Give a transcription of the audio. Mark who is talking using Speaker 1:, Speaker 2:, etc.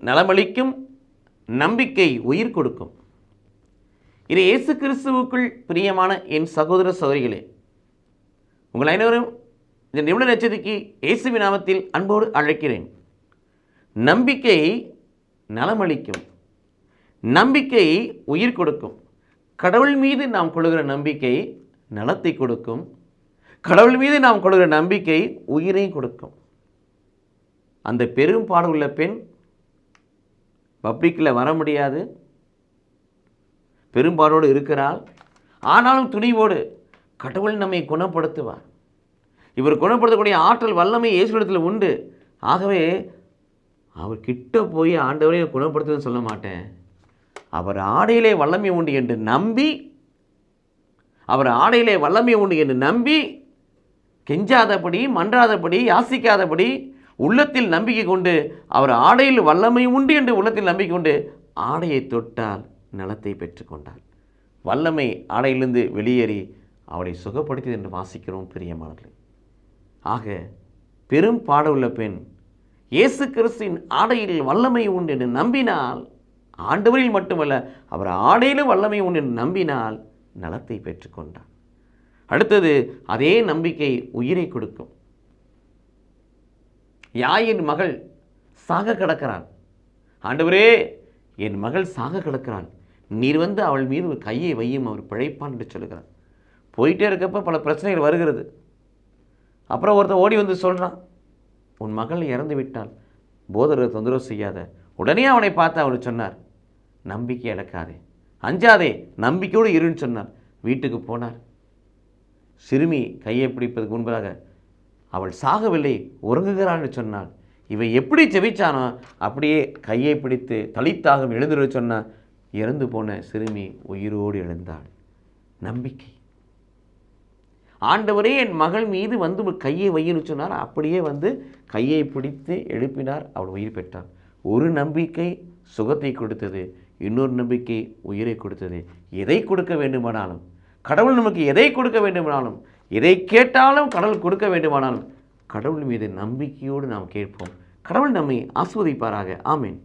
Speaker 1: நலமளிக்கும், நம்பிக்கை உயிர் கொடுக்கும். இது இயேசு கிறிஸ்துவுக்குள் பிரியமான என் சகோதர சகோதரிகளே, உங்கள் அனைவரும் இந்த நிமிட நட்சத்திரக்கு இயேசுவின் நாமத்தில் அன்போடு அழைக்கிறேன். நம்பிக்கை நலமளிக்கும், நம்பிக்கை உயிர் கொடுக்கும். கடவுள் மீது நாம் கொள்கிற நம்பிக்கை நலத்தை கொடுக்கும். கடவுள் மீது நாம் கொள்கிற நம்பிக்கை உயிரை கொடுக்கும். அந்த பெரும் பாடு உள்ள பெண் பப்ளிக்கில் வர முடியாது, பெரும்பாடோடு இருக்கிறாள். ஆனாலும் துணிவோடு கடவுள் நம்மை குணப்படுத்துவார். இவர் குணப்படுத்தக்கூடிய ஆற்றல் வல்லமை இயேசுவிடத்தில் உண்டு. ஆகவே அவர் கிட்ட போய் ஆண்டவரே குணப்படுத்துன்னு சொல்ல மாட்டேன், அவர் ஆடையிலே வல்லமை உண்டு என்று நம்பி, அவர் ஆடையிலே வல்லமை உண்டு என்று நம்பி, கெஞ்சாதபடி, மன்றாதபடி, யாசிக்காதபடி உள்ளத்தில் நம்பிக்கை கொண்டு, அவர் ஆடையில் வல்லமை உண்டு என்று உள்ளத்தில் நம்பிக்கை கொண்டு ஆடையை தொட்டால் நலத்தை பெற்றுக்கொண்டார். வல்லமை ஆடையிலிருந்து வெளியேறி அவளை சுகப்படுத்தியது என்று வாசிக்கிறோம் பிரியமானவர்களே. ஆக பெரும் பாடுள்ள பெண் இயேசு கிறிஸ்துவின் ஆடையில் வல்லமை உண்டு என்று நம்பினால், ஆண்டவரில் மட்டுமல்ல அவர் ஆடையிலும் வல்லமை உண்டு என்று நம்பினால் நலத்தை பெற்றுக்கொண்டார். அடுத்தது அதே நம்பிக்கை உயிரை கொடுக்கும். யாயின் மகள் சாக கிடக்கிறாள். ஆண்டவரே, என் மகள் சாக கிடக்கிறாள், நீர் வந்து அவள் மீது ஒரு கையை வையும், அவர் பிழைப்பான் என்று சொல்லுகிறார். போயிட்டே இருக்கப்போ பல பிரச்சனைகள் வருகிறது. அப்புறம் ஒருத்தர் ஓடி வந்து சொல்கிறான், உன் மகள் இறந்து விட்டால் போதரை தொந்தரவு செய்யாத. உடனே அவனை பார்த்து அவர் சொன்னார், நம்பிக்கை இழக்காதே, அஞ்சாதே, நம்பிக்கையோடு இருன்னு சொன்னார். வீட்டுக்கு போனார். சிறுமி கையை பிடிப்பதற்கு முன்பதாக அவள் சாகவில்லை, உறங்குகிறாள் என்று சொன்னாள். இவை எப்படி செவிச்சானோ அப்படியே கையை பிடித்து தலித்தாக எழுந்துட சொன்னான். இறந்து போன சிறுமி உயிரோடு எழுந்தாள். நம்பிக்கை. ஆண்டவரே என் மகள் மீது வந்து கையை வையின்னு சொன்னார். அப்படியே வந்து கையை பிடித்து எழுப்பினார். அவள் உயிர் பெற்றாள். ஒரு நம்பிக்கை சுகத்தை கொடுத்தது, இன்னொரு நம்பிக்கை உயிரை கொடுத்தது. எதை கொடுக்க வேண்டுமானாலும் கடவுள் நமக்கு எதை கொடுக்க வேண்டுமானாலும், எதை கேட்டாலும் கடவுள் கொடுக்க வேண்டுமானாலும் கடவுள் மீது நம்பிக்கையோடு நாம் கேட்போம். கடவுள் நம்மை ஆசீர்வதிப்பாராக. ஆமென்.